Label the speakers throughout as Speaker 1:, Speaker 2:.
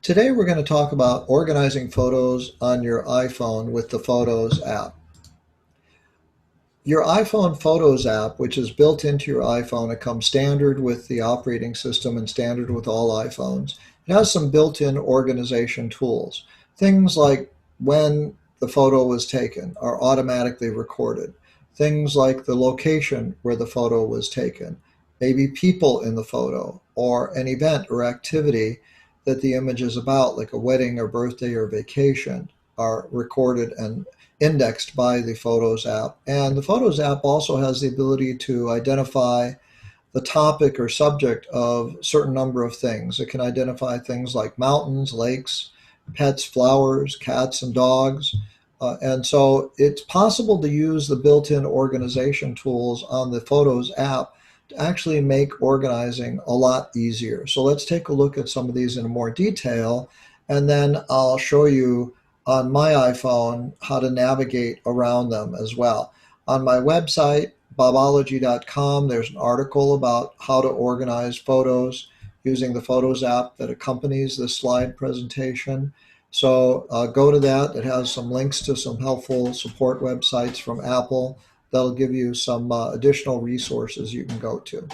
Speaker 1: Today we're going to talk about organizing photos on your iPhone with the Photos app. Your iPhone Photos app, which is built into your iPhone, it comes standard with the operating system and standard with all iPhones. It has some built-in organization tools. Things like when the photo was taken are automatically recorded. Things like the location where the photo was taken, maybe people in the photo, or an event or activity that the image is about, like a wedding or birthday or vacation, are recorded and indexed by the Photos app. And the Photos app also has the ability to identify the topic or subject of a certain number of things. It can identify things like mountains, lakes, pets, flowers, cats, and dogs. And so it's possible to use the built-in organization tools on the Photos app to actually make organizing a lot easier. So let's take a look at some of these in more detail, and then I'll show you on my iPhone how to navigate around them as well. On my website, bobology.com, there's an article about how to organize photos using the Photos app that accompanies this slide presentation. So go to that. It has some links to some helpful support websites from Apple that'll give you some additional resources you can go to.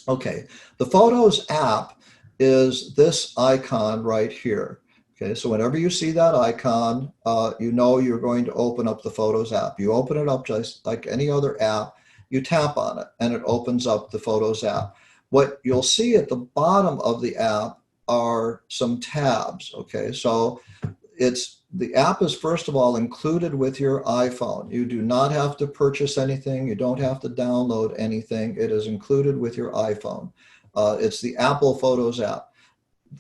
Speaker 1: Okay, the Photos app is this icon right here. Okay, so whenever you see that icon, you know you're going to open up the Photos app. You open it up just like any other app, you tap on it, and it opens up the Photos app. What you'll see at the bottom of the app are some tabs, okay? So the app is first of all included with your iPhone. You do not have to purchase anything. You don't have to download anything. It is included with your iPhone. It's the Apple Photos app.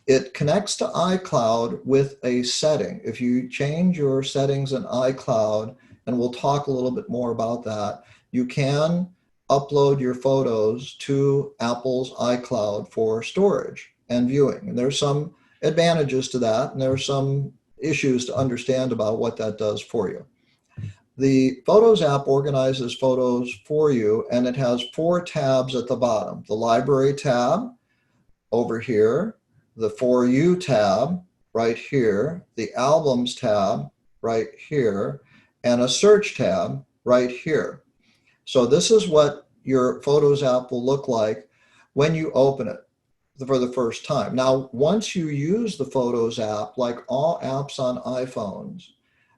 Speaker 1: It connects to iCloud with a setting. If you change your settings in iCloud, and we'll talk a little bit more about that, you can upload your photos to Apple's iCloud for storage and viewing. And there's some advantages to that, and there are some issues to understand about what that does for you. The Photos app organizes photos for you, and it has 4 tabs at the bottom. The Library tab over here, the For You tab right here, the Albums tab right here, and a Search tab right here. So this is what your Photos app will look like when you open it for the first time. Now, once you use the Photos app, like all apps on iPhones,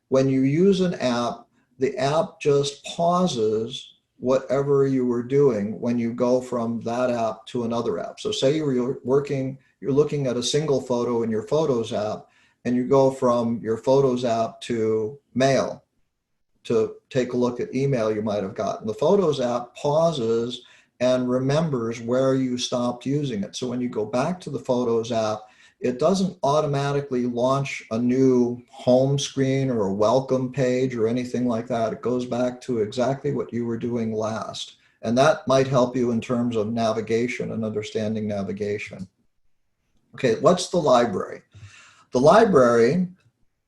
Speaker 1: when you use an app, the app just pauses whatever you were doing when you go from that app to another app. So say you're looking at a single photo in your Photos app, and you go from your Photos app to Mail to take a look at email you might have gotten. The Photos app pauses and remembers where you stopped using it. So when you go back to the Photos app, it doesn't automatically launch a new home screen or a welcome page or anything like that. It goes back to exactly what you were doing last. And that might help you in terms of navigation and understanding navigation. Okay, what's the library? The library,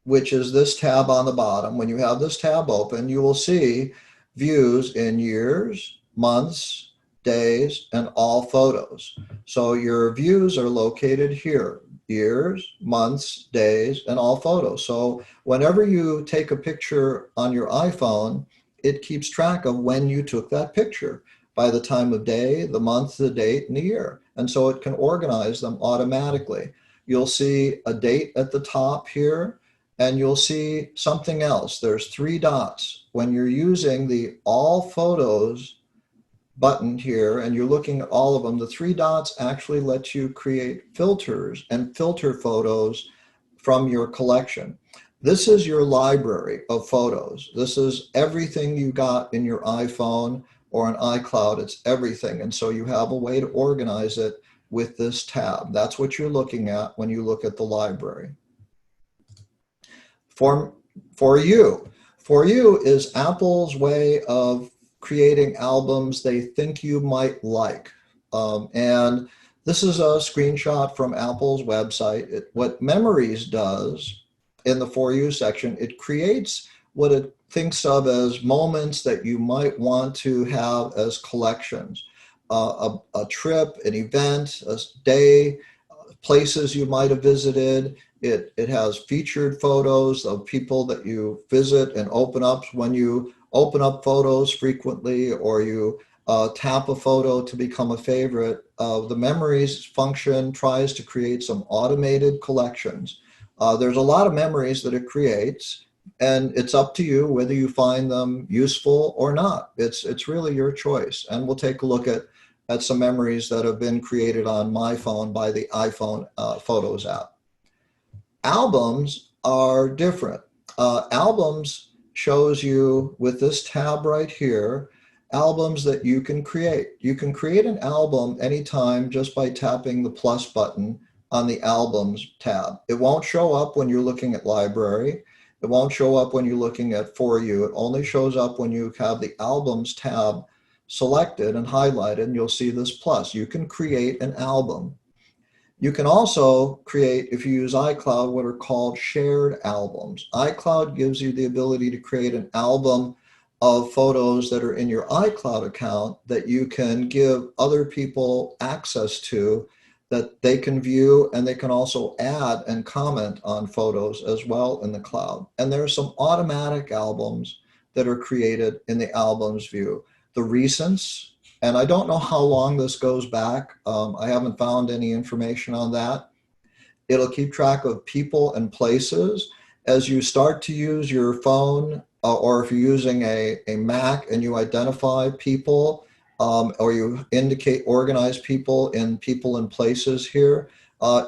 Speaker 1: which is this tab on the bottom, when you have this tab open, you will see views in years, months, days, and all photos. So your views are located here: years, months, days, and all photos. So whenever you take a picture on your iPhone, it keeps track of when you took that picture by the time of day, the month, the date, and the year. And so it can organize them automatically. You'll see a date at the top here, and you'll see something else. There's 3 dots. When you're using the All Photos button here and you're looking at all of them, the 3 dots actually let you create filters and filter photos from your collection. This is your library of photos. This is everything you got in your iPhone or an iCloud. It's everything. And so you have a way to organize it with this tab. That's what you're looking at when you look at the library. For You. For You is Apple's way of creating albums they think you might like. And this is a screenshot from Apple's website. What Memories does in the For You section, it creates what it thinks of as moments that you might want to have as collections. A trip, an event, a day, places you might have visited. It has featured photos of people that you visit and open up. When you open up photos frequently, or you tap a photo to become a favorite, the memories function tries to create some automated collections. There's a lot of memories that it creates, and it's up to you whether you find them useful or not. It's really your choice. And we'll take a look at some memories that have been created on my phone by the iPhone Photos app. Albums are different. Albums shows you, with this tab right here, albums that you can create. You can create an album anytime just by tapping the plus button on the Albums tab. It won't show up when you're looking at Library. It won't show up when you're looking at For You. It only shows up when you have the Albums tab selected and highlighted, and you'll see this plus. You can create an album. You can also create, if you use iCloud, what are called shared albums. iCloud gives you the ability to create an album of photos that are in your iCloud account that you can give other people access to, that they can view, and they can also add and comment on photos as well in the cloud. And there are some automatic albums that are created in the albums view. The recents, and I don't know how long this goes back. I haven't found any information on that. It'll keep track of people and places. As you start to use your phone, or if you're using a Mac and you identify people, or you organize people in people and places here,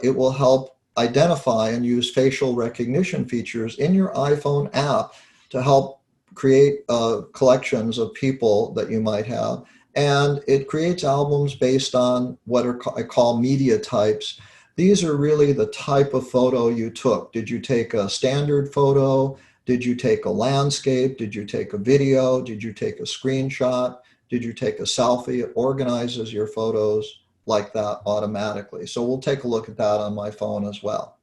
Speaker 1: it will help identify and use facial recognition features in your iPhone app to help create collections of people that you might have. And it creates albums based on what I call media types. These are really the type of photo you took. Did you take a standard photo? Did you take a landscape? Did you take a video? Did you take a screenshot? Did you take a selfie? It organizes your photos like that automatically. So we'll take a look at that on my phone as well.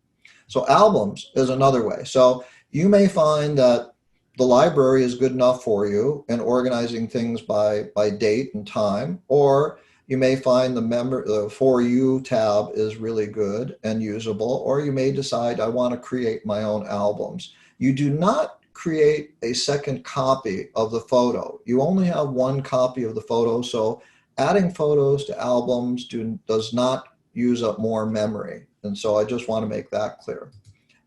Speaker 1: So albums is another way. So you may find that the library is good enough for you in organizing things by date and time, or you may find the For You tab is really good and usable, or you may decide, I want to create my own albums. You do not create a second copy of the photo. You only have one copy of the photo, so adding photos to albums does not use up more memory. And so I just want to make that clear.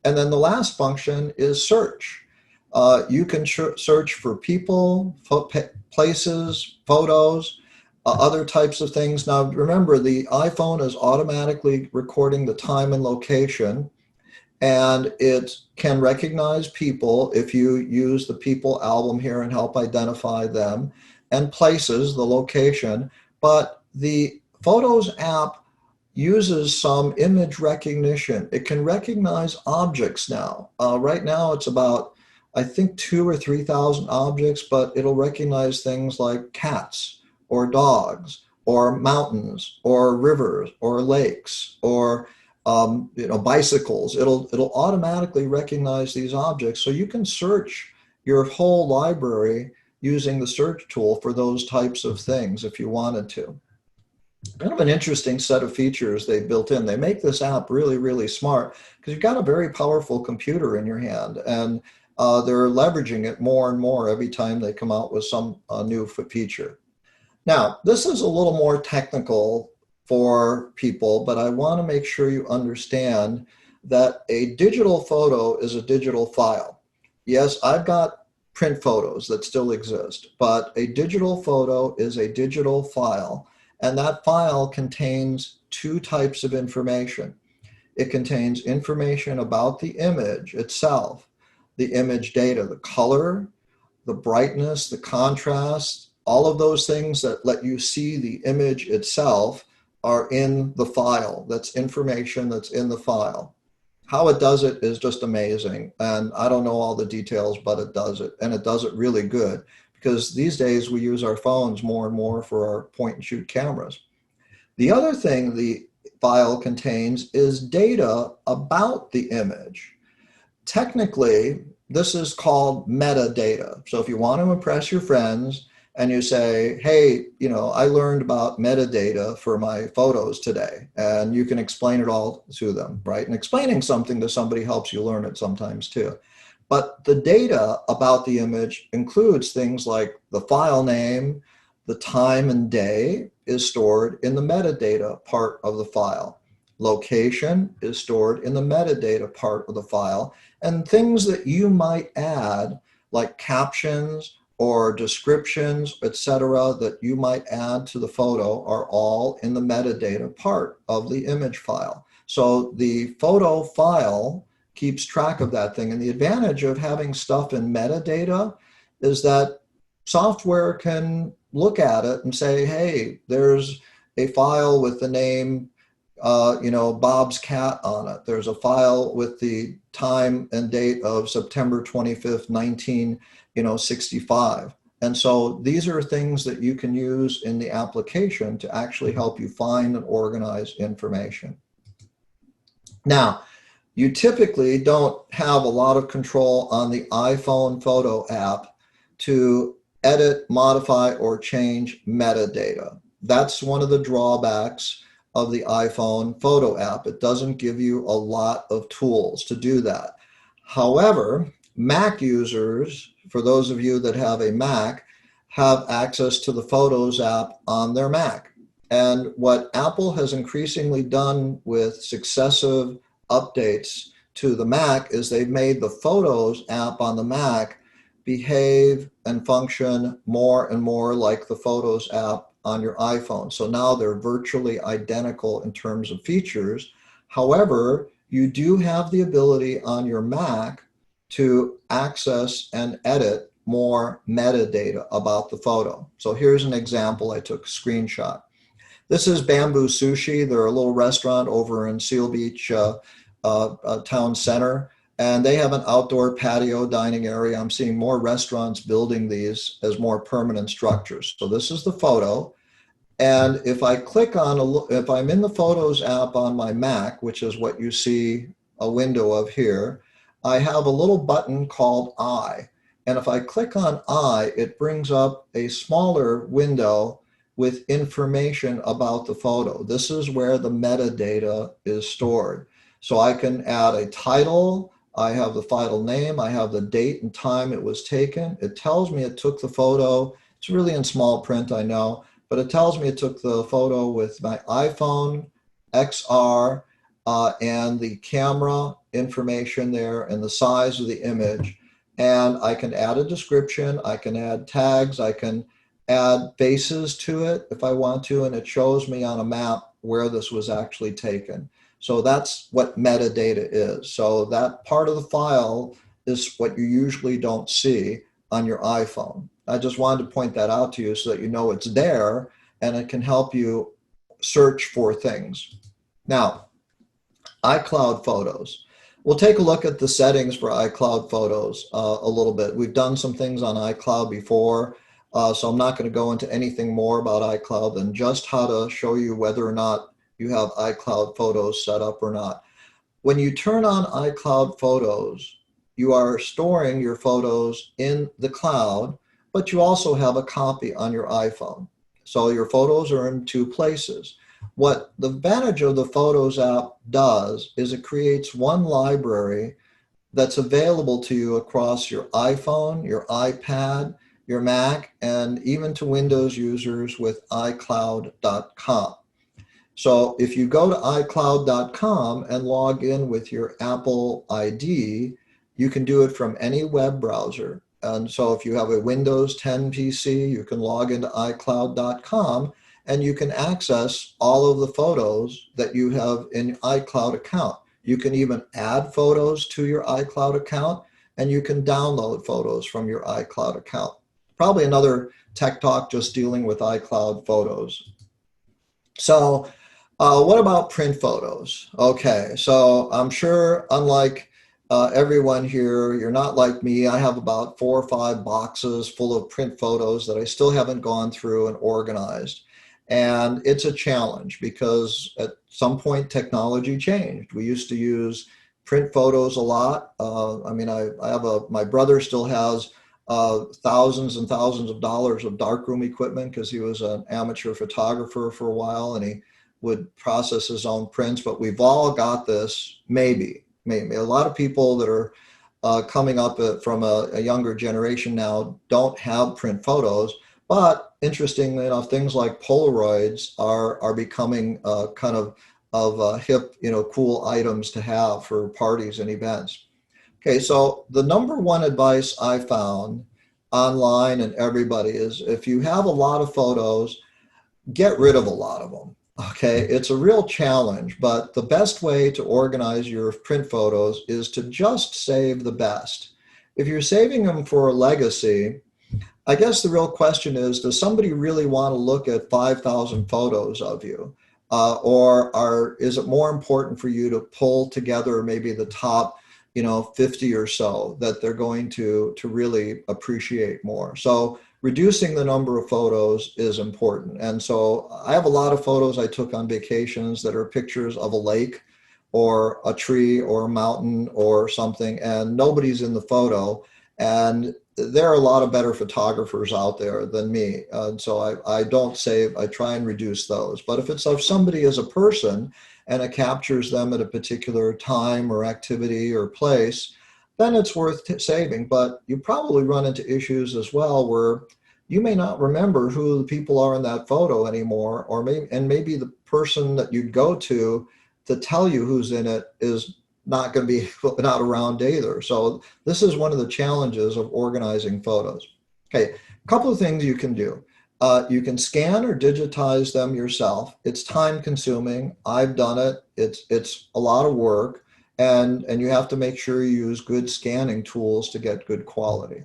Speaker 1: And then the last function is search. You can search for people, places, photos, other types of things. Now, remember, the iPhone is automatically recording the time and location, and it can recognize people if you use the people album here and help identify them, and places, the location. But the Photos app uses some image recognition. It can recognize objects now. Right now, it's about, I think, 2,000 or 3,000 objects, but it'll recognize things like cats or dogs or mountains or rivers or lakes or bicycles. It'll automatically recognize these objects, so you can search your whole library using the search tool for those types of things if you wanted to. Kind of an interesting set of features they built in. They make this app really, really smart because you've got a very powerful computer in your hand, and they're leveraging it more and more every time they come out with some new feature. Now, this is a little more technical for people, but I want to make sure you understand that a digital photo is a digital file. Yes, I've got print photos that still exist, but a digital photo is a digital file, and that file contains two types of information. It contains information about the image itself, the image data, the color, the brightness, the contrast, all of those things that let you see the image itself are in the file. That's information that's in the file. How it does it is just amazing. And I don't know all the details, but it does it. And it does it really good, because these days we use our phones more and more for our point and shoot cameras. The other thing the file contains is data about the image. Technically, this is called metadata. So if you want to impress your friends and you say, hey, I learned about metadata for my photos today, and you can explain it all to them, right? And explaining something to somebody helps you learn it sometimes too. But the data about the image includes things like the file name, the time and day is stored in the metadata part of the file. Location is stored in the metadata part of the file, and things that you might add, like captions or descriptions, etc., that you might add to the photo are all in the metadata part of the image file. So the photo file keeps track of that thing. And the advantage of having stuff in metadata is that software can look at it and say, hey, there's a file with the name, Bob's cat on it. There's a file with the time and date of September 25th, 1965. And so these are things that you can use in the application to actually help you find and organize information. Now, you typically don't have a lot of control on the iPhone photo app to edit, modify, or change metadata. That's one of the drawbacks of the iPhone photo app. It doesn't give you a lot of tools to do that. However, Mac users, for those of you that have a Mac, have access to the Photos app on their Mac. And what Apple has increasingly done with successive updates to the Mac is they've made the Photos app on the Mac behave and function more and more like the Photos app on your iPhone. So now they're virtually identical in terms of features. However, you do have the ability on your Mac to access and edit more metadata about the photo. So here's an example. I took a screenshot. This is Bamboo Sushi. They're a little restaurant over in Seal Beach town center, and they have an outdoor patio dining area. I'm seeing more restaurants building these as more permanent structures. So this is the photo. And if I click on, if I'm in the Photos app on my Mac, which is what you see a window of here, I have a little button called I. And if I click on I, it brings up a smaller window with information about the photo. This is where the metadata is stored. So I can add a title, I have the file name, I have the date and time it was taken. It tells me it took the photo. It's really in small print, I know, but it tells me it took the photo with my iPhone XR and the camera information there and the size of the image. And I can add a description, I can add tags, I can add faces to it if I want to, and it shows me on a map where this was actually taken. So that's what metadata is. So that part of the file is what you usually don't see on your iPhone. I just wanted to point that out to you so that you know it's there and it can help you search for things. Now, iCloud Photos. We'll take a look at the settings for iCloud Photos a little bit. We've done some things on iCloud before, so I'm not going to go into anything more about iCloud than just how to show you whether or not you have iCloud Photos set up or not. When you turn on iCloud Photos, you are storing your photos in the cloud, but you also have a copy on your iPhone. So your photos are in two places. What the advantage of the Photos app does is it creates one library that's available to you across your iPhone, your iPad, your Mac, and even to Windows users with iCloud.com. So if you go to iCloud.com and log in with your Apple ID, you can do it from any web browser. And so if you have a Windows 10 PC, you can log into iCloud.com and you can access all of the photos that you have in iCloud account. You can even add photos to your iCloud account, and you can download photos from your iCloud account. Probably another tech talk just dealing with iCloud Photos. So what about print photos? Okay, so I'm sure unlike everyone here, you're not like me. I have about 4 or 5 boxes full of print photos that I still haven't gone through and organized. And it's a challenge because at some point technology changed. We used to use print photos a lot. I have my brother still has thousands and thousands of dollars of darkroom equipment because he was an amateur photographer for a while and he would process his own prints. But we've all got this, maybe. A lot of people that are coming up from a younger generation now don't have print photos. But interestingly enough, things like Polaroids are becoming kind of hip, cool items to have for parties and events. Okay, so the number one advice I found online and everybody is if you have a lot of photos, get rid of a lot of them. Okay, it's a real challenge, but the best way to organize your print photos is to just save the best. If you're saving them for a legacy, I guess the real question is, does somebody really want to look at 5,000 photos of you? Is it more important for you to pull together maybe the top, 50 or so that they're going to really appreciate more? So reducing the number of photos is important. And so I have a lot of photos I took on vacations that are pictures of a lake or a tree or a mountain or something, and nobody's in the photo. And there are a lot of better photographers out there than me. So I don't save, I try and reduce those. But if it's of somebody as a person and it captures them at a particular time or activity or place, then it's worth saving. But you probably run into issues as well where you may not remember who the people are in that photo anymore, or maybe the person that you'd go to tell you who's in it is not going to be not around either. So this is one of the challenges of organizing photos. Okay, a couple of things you can do. You can scan or digitize them yourself. It's time consuming. I've done it. It's a lot of work, and you have to make sure you use good scanning tools to get good quality.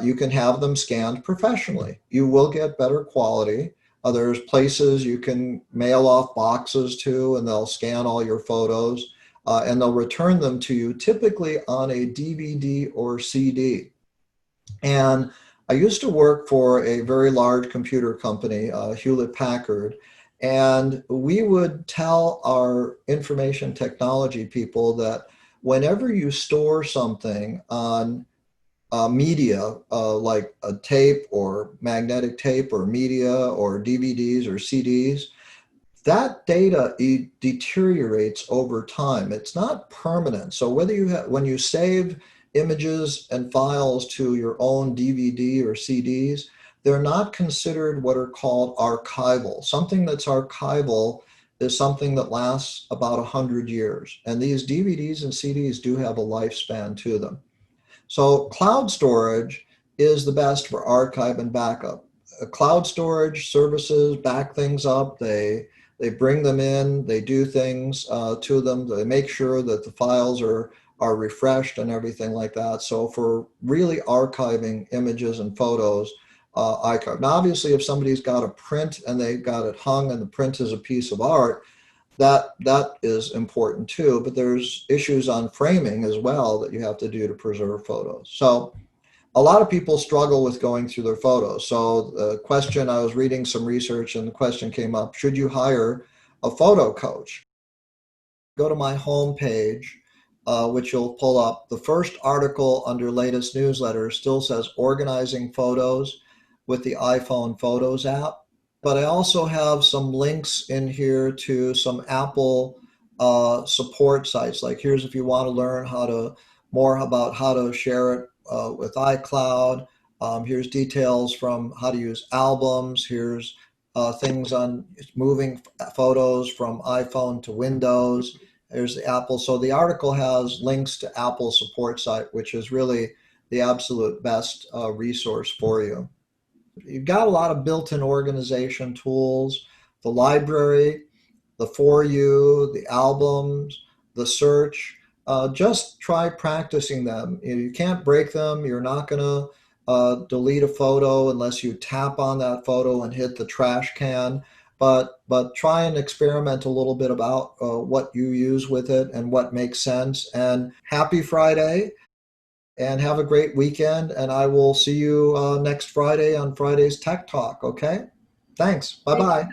Speaker 1: You can have them scanned professionally. You will get better quality. There's places you can mail off boxes to, and they'll scan all your photos. And they'll return them to you typically on a DVD or CD. And I used to work for a very large computer company, Hewlett Packard, and we would tell our information technology people that whenever you store something on media, like a tape or magnetic tape or media or DVDs or CDs, that data deteriorates over time. It's not permanent. So when you save images and files to your own DVD or CDs, they're not considered what are called archival. Something that's archival is something that lasts about 100 years. And these DVDs and CDs do have a lifespan to them. So cloud storage is the best for archive and backup. Cloud storage services back things up. They bring them in, they do things to them, they make sure that the files are refreshed and everything like that. So for really archiving images and photos, iCloud. Now, obviously, if somebody's got a print and they've got it hung and the print is a piece of art, that is important too. But there's issues on framing as well that you have to do to preserve photos. So a lot of people struggle with going through their photos. So the question, I was reading some research and the question came up, should you hire a photo coach? Go to my homepage, which you'll pull up. The first article under latest newsletter still says organizing photos with the iPhone Photos app. But I also have some links in here to some Apple support sites. Like here's if you want to learn more about how to share it with iCloud. Here's details from how to use albums. Here's things on moving photos from iPhone to Windows. There's the Apple. So the article has links to Apple support site, which is really the absolute best resource for you. You've got a lot of built-in organization tools, the library, the For You, the albums, the search. Just try practicing them. You can't break them. You're not going to delete a photo unless you tap on that photo and hit the trash can. But try and experiment a little bit about what you use with it and what makes sense. And happy Friday, and have a great weekend. And I will see you next Friday on Friday's Tech Talk. Okay? Thanks. Bye-bye.